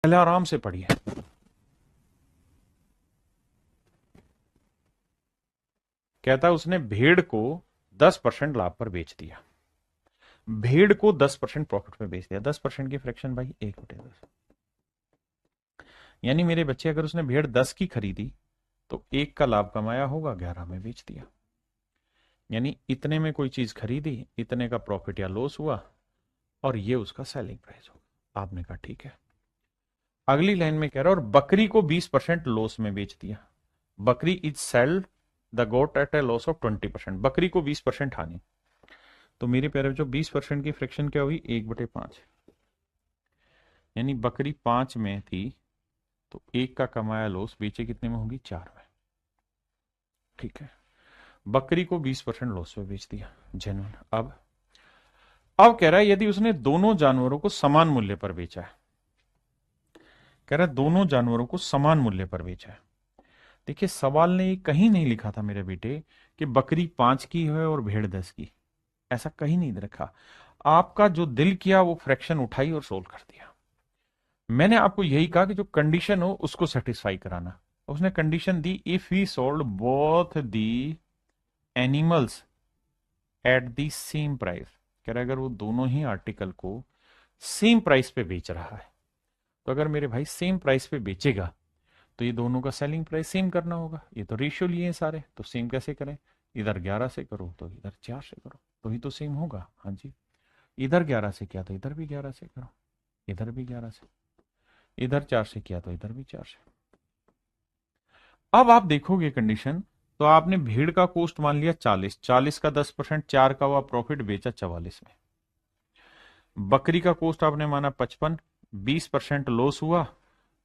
पहले आराम से पढ़िए। कहता है उसने भेड़ को 10% लाभ पर बेच दिया। भेड़ को 10% प्रॉफिट में बेच दिया। 10% की फ्रैक्शन भाई 1/10। यानी मेरे बच्चे अगर उसने भेड़ 10 की खरीदी तो 1 का लाभ कमाया होगा, 11 में बेच दिया। यानी इतने में कोई चीज खरीदी, इतने का प्रॉफिट या लॉस हुआ, और ये उसका सेलिंग प्राइस होगा। आपने कहा ठीक है। अगली लाइन में कह रहा है और बकरी को 20% लॉस में बेच दिया। बकरी is sold the goat at a loss of 20%। बकरी को 20% हानि। तो मेरे प्यारे जो 20% की फ्रैक्शन क्या हुई, 1/5। यानी बकरी 5 में थी तो 1 का कमाया लॉस बेचे कितने में होगी, 4 में। ठीक है, बकरी को 20% लॉस में बेच दिया, जेन्युइन। अब कह रहा है यदि उसने दोनों जानवरों को समान मूल्य पर बेचा है। कह रहा है दोनों जानवरों को समान मूल्य पर बेचा है। देखिए सवाल ने कहीं नहीं लिखा था मेरे बेटे कि बकरी 5 की है और भेड़ 10 की। ऐसा कहीं नहीं रखा। आपका जो दिल किया वो फ्रैक्शन उठाई और सोल्व कर दिया। मैंने आपको यही कहा कि जो कंडीशन हो उसको सेटिस्फाई कराना। उसने कंडीशन दी, if we sold both the animals at the same price. कह रहा है अगर वो दोनों ही आर्टिकल को सेम प्राइस पे बेच रहा है, तो अगर मेरे भाई सेम प्राइस पे बेचेगा तो ये दोनों का सेलिंग प्राइस सेम करना होगा। ये तो रेशियो लिए हैं सारे, तो सेम कैसे करें? इधर 11 से करो तो इधर 4 से करो, तो ही तो सेम होगा। हाँ जी, इधर 11 से किया तो इधर भी 11 से करो, इधर भी 11 से, इधर 4 से किया तो इधर भी 4 से। अब आप देखोगे कंडीशन, तो आपने भेड़ का कॉस्ट मान लिया 40, 40 का 10%, 4 का हुआ प्रॉफिट, बेचा 44 में। बकरी का कॉस्ट आपने माना 55, 20% लॉस हुआ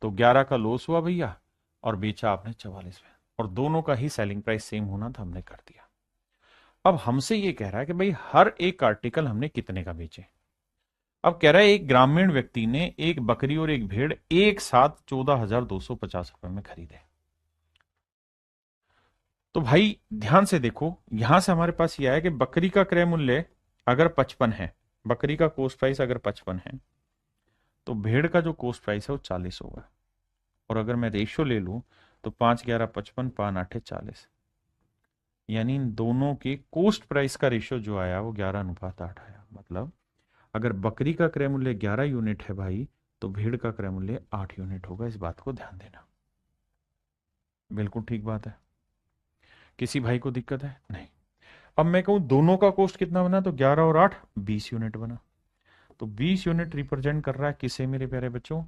तो 11 का लॉस हुआ भैया, और बेचा आपने 44 में, और दोनों का ही सेलिंग प्राइस सेम होना था, हमने कर दिया। अब हमसे ये कह रहा है कि भाई हर एक आर्टिकल हमने कितने का बेचे। अब कह रहा है एक ग्रामीण व्यक्ति ने एक बकरी और एक भेड़ एक साथ 14,250 रुपए में खरीदे। तो भाई ध्यान से देखो, यहां से हमारे पास यह है कि बकरी का क्रय मूल्य अगर 55 है, बकरी का कॉस्ट प्राइस अगर 55 है, तो भेड़ का जो कॉस्ट प्राइस है वो 40 होगा। और अगर मैं रेशियो ले लूं तो 5 11 55, 5 8 40। यानी इन दोनों के कॉस्ट प्राइस का रेशियो जो आया वो 11:8 आया। मतलब अगर बकरी का क्रय मूल्य 11 यूनिट है भाई, तो भेड़ का क्रय मूल्य 8 यूनिट होगा। इस बात को ध्यान देना। बिल्कुल ठीक बात है। किसी भाई को दिक्कत है? नहीं। अब मैं कहूं दोनों का कॉस्ट कितना बना, तो 11 और 8 20 यूनिट बना। तो 20 यूनिट रिप्रेजेंट कर रहा है किसे मेरे प्यारे बच्चों?